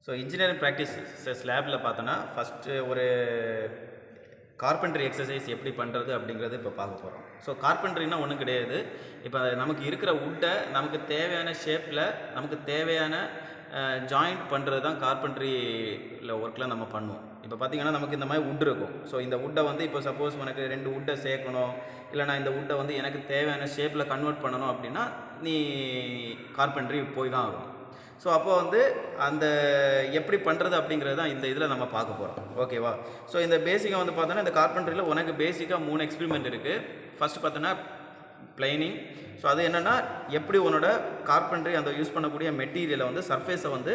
So engineering practice லேபில் பார்த்தோன்னா first ஒரு கார்பென்ட்ரி எக்ஸசைஸ் எப்படி பண்ணுறது அப்படிங்கிறது இப்போ பார்க்க போகிறோம். ஸோ கார்பென்ட்ரினா ஒன்றும் கிடையாது. இப்போ நமக்கு இருக்கிற வுட்டை நமக்கு தேவையான ஷேப்பில் நமக்கு தேவையான ஜாயிண்ட் பண்ணுறது தான் கார்பென்ட்ரியில் ஒர்க்கில் நம்ம பண்ணுவோம். இப்போ பார்த்திங்கன்னா நமக்கு இந்த மாதிரி வுட் இருக்கும். ஸோ இந்த வுட்டை வந்து இப்போ சப்போஸ் எனக்கு 2 வுட்டை சேர்க்கணும், இல்லைனா இந்த வுட்டை வந்து எனக்கு தேவையான ஷேப்பில் கன்வெர்ட் பண்ணணும் அப்படின்னா நீ கார்பென்ட்ரி போய் தான் ஆகும். ஸோ அப்போ வந்து அந்த எப்படி பண்ணுறது அப்படிங்கிறது தான் இந்த இதில் நம்ம பார்க்க போகிறோம். ஓகேவா? ஸோ இந்த பேசிக்காக வந்து பார்த்தோன்னா இந்த கார்பென்ட்ரியில் உனக்கு பேசிக்காக 3 எக்ஸ்பெரிமெண்ட் இருக்குது. ஃபஸ்ட்டு பார்த்தோன்னா பிளைனிங். ஸோ அது என்னென்னா எப்படி உன்னோட கார்பென்ட்ரி அந்த யூஸ் பண்ணக்கூடிய மெட்டீரியலை வந்து சர்ஃபேஸை வந்து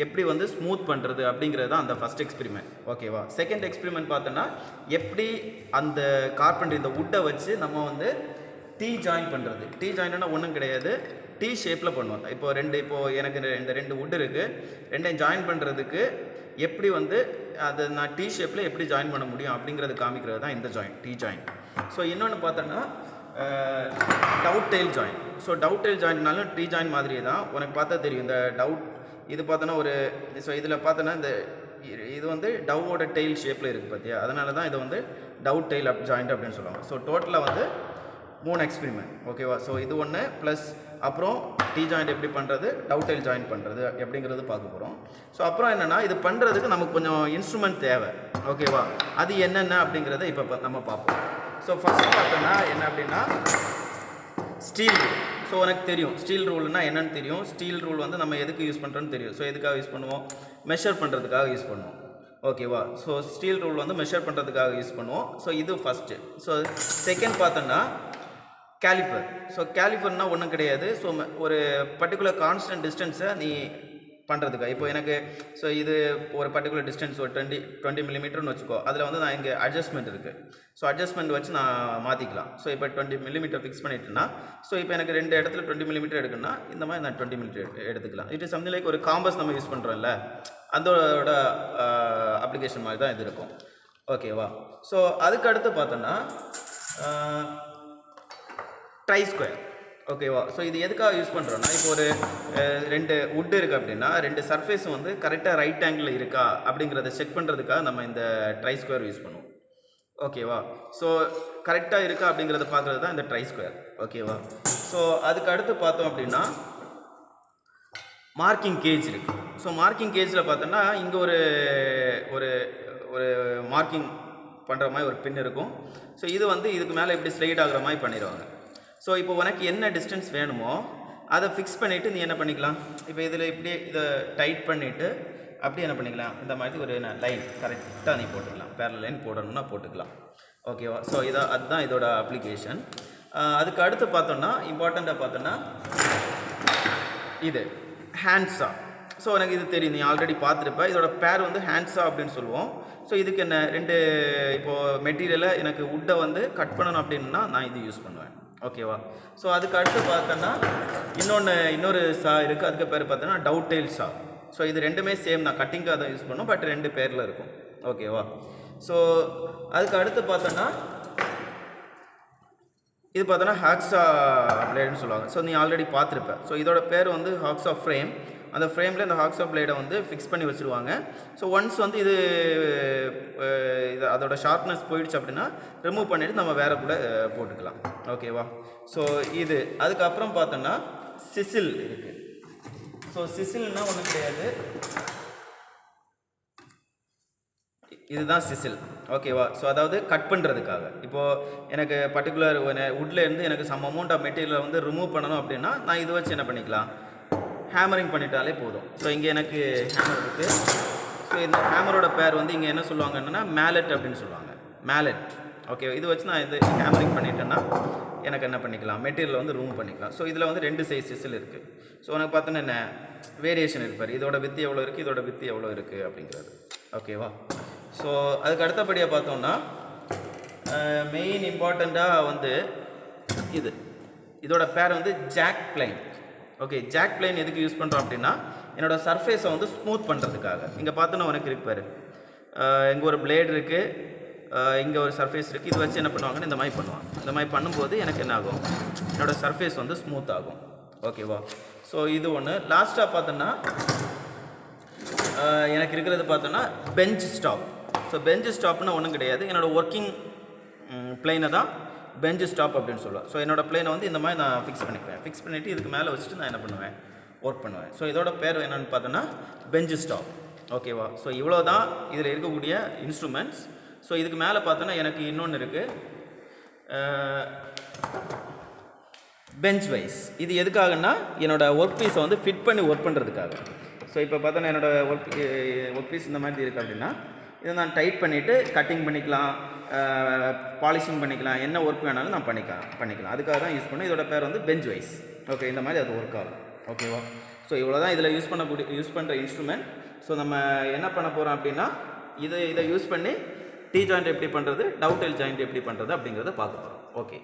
எப்படி வந்து ஸ்மூத் பண்ணுறது அப்படிங்கிறது தான் அந்த ஃபஸ்ட் எக்ஸ்பெரிமெண்ட். ஓகேவா? செகண்ட் எக்ஸ்பெரிமெண்ட் பார்த்தோன்னா எப்படி அந்த கார்பென்ட்ரி இந்த வுட்டை வச்சு நம்ம வந்து டீ ஜாயின் பண்ணுறது. டீ ஜாயின்னா ஒன்றும் கிடையாது, டீ ஷேப்பில் பண்ணுவோம். இப்போது எனக்கு இந்த 2 வுட் இருக்குது, 2ஐயும் ஜாயின் பண்ணுறதுக்கு எப்படி வந்து அதை நான் டீ ஷேப்பில் எப்படி ஜாயின் பண்ண முடியும் அப்படிங்கிறது காமிக்கிறது தான் இந்த ஜாயின், டீ ஜாயின். ஸோ இன்னொன்று பார்த்தோன்னா dovetail join. So dovetail ஜாயின்ட்னாலும் டீ ஜாயின் மாதிரியே தான். உனக்கு பார்த்தா தெரியும் இந்த டவுட் இது பார்த்தோன்னா ஒரு ஸோ இதில் பார்த்தோன்னா இந்த இது வந்து டவ்வோட டெயில் ஷேப்பில் இருக்குது பார்த்தியா, அதனால தான் இதை வந்து டவுட் டெயில் ஜாயிண்ட் அப்படின்னு சொல்லுவாங்க. ஸோ டோட்டலாக வந்து 3 எக்ஸ்பெரிமெண்ட். ஓகேவா? ஸோ இது ஒன்று ப்ளஸ் அப்புறம் டீ ஜாயிண்ட் எப்படி பண்ணுறது, டவுட் டெயில் ஜாயின் பண்ணுறது எப்படிங்கிறது பார்க்க போகிறோம். ஸோ அப்புறம் என்னென்னா இது பண்ணுறதுக்கு நமக்கு கொஞ்சம் இன்ஸ்ட்ருமெண்ட் தேவை. ஓகேவா? அது என்னென்ன அப்படிங்கிறத இப்போ நம்ம பார்ப்போம். ஸோ ஃபஸ்ட்டு பார்த்தோன்னா என்ன அப்படின்னா ஸ்டீல் ரூல். ஸோ உனக்கு தெரியும் ஸ்டீல் ரூல்னா என்னென்னு தெரியும். ஸ்டீல் ரூல் வந்து நம்ம எதுக்கு யூஸ் பண்ணுறோன்னு தெரியும். ஸோ எதுக்காக யூஸ் பண்ணுவோம்? மெஷர் பண்ணுறதுக்காக யூஸ் பண்ணுவோம். ஓகேவா? ஸோ ஸ்டீல் ரூல் வந்து மெஷர் பண்ணுறதுக்காக யூஸ் பண்ணுவோம். ஸோ இது ஃபஸ்ட்டு. ஸோ செகண்ட் பார்த்தோன்னா கேலிப்பர். ஸோ கேலிப்பர்னால் ஒன்றும் கிடையாது. ஸோ ஒரு பர்டிகுலர் கான்ஸ்டன்ட் டிஸ்டன்ஸை நீ பண்ணுறதுக்கா. இப்போ எனக்கு ஸோ இது ஒரு பர்டிகுலர் டிஸ்டன்ஸ் ஒரு 20 மில்லிமீட்டர்னு வச்சுக்கோ. அதில் வந்து நான் இங்கே அட்ஜஸ்ட்மெண்ட் இருக்குது. ஸோ அட்ஜஸ்ட்மெண்ட் வச்சு நான் மாற்றிக்கலாம். ஸோ இப்போ 20 மில்லிமீட்டர் ஃபிக்ஸ் பண்ணிட்டேன்னா ஸோ இப்போ எனக்கு 2 இடத்துல 20 மில்லிமீட்டர் எடுக்கணும்னா இந்த மாதிரி நான் 20 மில்லிமீட்டர் எடுத்துக்கலாம். இட் இஸ் சம்திங் லைக் ஒரு காம்பஸ் நம்ம யூஸ் பண்ணுறோம்ல, அதோட அப்ளிகேஷன் மாதிரி தான் இது இருக்கும். ஓகேவா? ஸோ அதுக்கு அடுத்து பார்த்தோன்னா ட்ரை ஸ்கொயர். ஓகேவா? ஸோ இது எதுக்காக யூஸ் பண்ணுறோன்னா இப்போ ஒரு 2 வுட் இருக்குது அப்படின்னா 2 சர்ஃபேஸும் வந்து கரெக்டாக ரைட் ஆங்கிளில் இருக்கா அப்படிங்கிறத செக் பண்ணுறதுக்காக நம்ம இந்த ட்ரை ஸ்கொயர் யூஸ் பண்ணுவோம். ஓகேவா? ஸோ கரெக்டாக இருக்கா அப்படிங்கிறத பார்க்குறது தான் இந்த ட்ரை ஸ்கொயர். ஓகேவா? ஸோ அதுக்கு அடுத்து பார்த்தோம் அப்படின்னா மார்க்கிங் கேஜ் இருக்குது. ஸோ மார்க்கிங் கேஜில் பார்த்தோன்னா இங்கே ஒரு ஒரு ஒரு மார்க்கிங் பண்ணுற மாதிரி ஒரு பின் இருக்கும். ஸோ இது வந்து இதுக்கு மேலே இப்படி ஸ்லைட் ஆகுற மாதிரி பண்ணிடுவாங்க. ஸோ இப்போ உனக்கு என்ன டிஸ்டன்ஸ் வேணுமோ அதை ஃபிக்ஸ் பண்ணிவிட்டு நீ என்ன பண்ணிக்கலாம், இப்போ இதில் இப்படியே இதை டைட் பண்ணிவிட்டு அப்படியே என்ன பண்ணிக்கலாம், இந்த மாதிரி ஒரு லைன் கரெக்டாக நீ போட்டுக்கலாம். பேரல் லைன் போடணும்னா போட்டுக்கலாம். ஓகேவா? ஸோ அதுதான் இதோட அப்ளிகேஷன். அதுக்கு அடுத்து பார்த்தோன்னா இம்பார்ட்டண்ட்டாக பார்த்தோன்னா இது ஹேண்ட்ஸா. ஸோ எனக்கு இது தெரியும், நீ ஆல்ரெடி பார்த்துருப்ப. இதோட பேர் வந்து ஹேண்ட்ஸா அப்படின்னு சொல்லுவோம். ஸோ இதுக்கு என்ன 2 இப்போது மெட்டீரியலை எனக்கு வுட்டை வந்து கட் பண்ணணும் அப்படின்னா நான் இது யூஸ் பண்ணுவேன். ஓகேவா? ஸோ அதுக்கு அடுத்து பார்த்தோன்னா இன்னொரு சா இருக்குது. அதுக்கு பேர் பார்த்தோன்னா டவுட் டெயில் சா. ஸோ இது 2மே சேம் தான், கட்டிங்காக தான் யூஸ் பண்ணுவோம், பட் 2 பேரில் இருக்கும். ஓகேவா? ஸோ அதுக்கு அடுத்து பார்த்தோன்னா இது பார்த்தோன்னா ஹாக்ஸா பிளேடுன்னு சொல்லுவாங்க. ஸோ நீ ஆல்ரெடி பார்த்துருப்ப. ஸோ இதோட பேர் வந்து ஹாக்ஸா ஃப்ரேம். அந்த ஃப்ரேமில் இந்த ஹாக்ஸா பிளேடை வந்து ஃபிக்ஸ் பண்ணி வச்சுருவாங்க. ஸோ ஒன்ஸ் வந்து இது அதோட ஷார்ப்னஸ் போயிடுச்சு அப்படின்னா ரிமூவ் பண்ணிவிட்டு நம்ம வேறு கூட போட்டுக்கலாம். ஓகேவா? ஸோ இது அதுக்கப்புறம் பார்த்தோன்னா சிசில் இருக்குது. ஸோ சிசில்னால் ஒன்றும் கிடையாது, இதுதான் சிசில். ஓகேவா? ஸோ அதாவது கட் பண்ணுறதுக்காக. இப்போது எனக்கு பர்டிகுலர் வுட்லேருந்து எனக்கு சம் அமௌண்ட் ஆஃப் மெட்டீரியலை வந்து ரிமூவ் பண்ணணும் அப்படின்னா நான் இது வச்சு என்ன பண்ணிக்கலாம், ஹேமரிங் பண்ணிட்டாலே போதும். ஸோ இங்கே எனக்கு ஹேமர் இருக்குது. ஸோ இந்த ஹேமரோட பேர் வந்து இங்கே என்ன சொல்லுவாங்கன்னா மேலட் அப்படின்னு சொல்லுவாங்க, மேலட். ஓகே, இது வச்சு நான் இது ஹேமரிங் பண்ணிட்டேன்னா எனக்கு என்ன பண்ணிக்கலாம், மெட்டீரியல் வந்து ரிமூவ் பண்ணிக்கலாம். ஸோ இதில் வந்து 2 சைஸ் சிசில் இருக்குது. ஸோ உனக்கு பார்த்தோன்னா என்ன வேரியேஷன் இருப்பார், இதோட வித்து எவ்வளோ இருக்குது, இதோட வித்து எவ்வளோ இருக்குது அப்படிங்கிறது. ஓகேவா? ஸோ அதுக்கு அடுத்தபடியாக பார்த்தோம்னா மெயின் இம்பார்ட்டண்ட்டாக வந்து இதோட பேர் வந்து jack plane. Okay, jack plane எதுக்கு யூஸ் பண்ணுறோம் அப்படின்னா என்னோடய சர்ஃபேஸை வந்து ஸ்மூத் பண்ணுறதுக்காக. இங்கே பார்த்தோன்னா உனக்கு இருக்கு பாரு, இங்கே ஒரு பிளேடு இருக்குது, இங்கே ஒரு சர்ஃபேஸ் இருக்குது. இது வச்சு என்ன பண்ணுவாங்கன்னு இந்த மாதிரி பண்ணுவாங்க. இந்த மாதிரி பண்ணும்போது எனக்கு என்ன ஆகும், என்னோடய சர்ஃபேஸ் வந்து ஸ்மூத் ஆகும். ஓகேவா? ஸோ இது ஒன்று. லாஸ்ட்டாக பார்த்தோன்னா எனக்கு இருக்கிறது பார்த்தோன்னா பெஞ்ச் ஸ்டாப். ஸோ பெஞ்ச் ஸ்டாப்னு ஒன்றும் கிடையாது, என்னோடய ஒர்க்கிங் பிளேனை தான் பெஞ்ச் ஸ்டாப் அப்படின்னு சொல்லுவேன். ஸோ என்னோடய பிளேனை வந்து இந்த மாதிரி நான் ஃபிக்ஸ் பண்ணிப்பேன். ஃபிக்ஸ் பண்ணிவிட்டு இதுக்கு மேலே வச்சுட்டு நான் என்ன பண்ணுவேன், ஒர்க் பண்ணுவேன். ஸோ இதோட பேர் என்னென்னு பார்த்தோன்னா பெஞ்ச் ஸ்டாப். ஓகேவா? ஸோ இவ்வளோ தான் இதில் இருக்கக்கூடிய இன்ஸ்ட்ருமெண்ட்ஸ். ஸோ இதுக்கு மேலே பார்த்தோன்னா எனக்கு இன்னொன்று இருக்குது, பெஞ்ச் வைஸ். இது எதுக்காகன்னா என்னோடய ஒர்க் பீஸை வந்து ஃபிட் பண்ணி ஒர்க் பண்ணுறதுக்காக. ஸோ இப்போ பார்த்தோன்னா என்னோடய ஒர்க் பீஸ் இந்த மாதிரி இருக்குது அப்படின்னா இதை நான் டைட் பண்ணிவிட்டு கட்டிங் பண்ணிக்கலாம், பாலிஷிங் பண்ணிக்கலாம், என்ன ஒர்க் வேணாலும் நான் பண்ணிக்கலாம். அதுக்காக தான் யூஸ் பண்ணேன். இதோட பேர் வந்து பெஞ்ச் வைஸ். ஓகே, இந்த மாதிரி அது ஒர்க் ஆகும். ஓகேவா? ஸோ இவ்வளோ தான் இதில் யூஸ் பண்ணுற இன்ஸ்ட்ருமெண்ட். ஸோ நம்ம என்ன பண்ண போகிறோம் அப்படின்னா இதை யூஸ் பண்ணி டீ ஜாயிண்ட் எப்படி பண்ணுறது, டவுட்டெல் ஜாயிண்ட் எப்படி பண்ணுறது அப்படிங்கிறத பார்க்க போகிறோம். ஓகே.